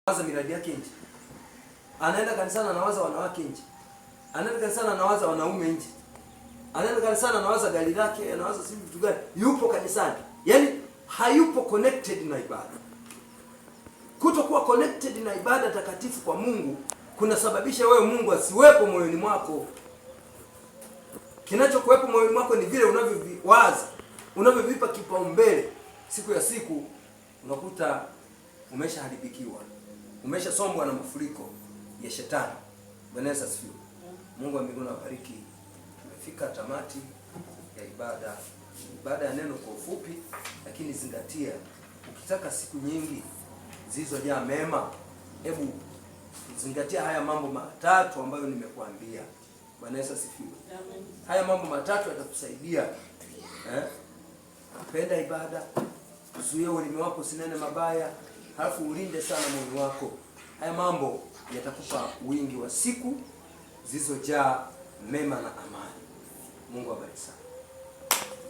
Anawaza miradi yake nje. Anaenda kanisani anawaza wanawake nje. Anaenda kanisani anawaza wanaume nje. Anaenda kanisani anawaza gari lake, anawaza si vitu gani. Yupo kanisani. Yaani hayupo connected na ibada. Kutokuwa connected na ibada takatifu kwa Mungu kunasababisha wewe Mungu asiwepo moyoni mwako. Kinachokuwepo moyoni mwako ni vile unavyowaza, unavyovipa kipaumbele. Siku ya siku unakuta umeshaharibikiwa. Umeshasombwa na mafuriko ya shetani. Bwana Yesu asifiwe. Mungu wa mbinguni awabariki. Tumefika tamati ya ibada. Ibada ya neno kwa ufupi, lakini zingatia, ukitaka siku nyingi zilizojaa mema, hebu zingatia haya mambo matatu ambayo nimekuambia. Bwana Yesu asifiwe. Amen. Haya mambo matatu yatakusaidia. Penda ibada, uzuie ulimi wako usinene mabaya, halafu ulinde sana moyo wako. Haya mambo yatakupa wingi wa siku zilizojaa mema na amani. Mungu awabariki sana.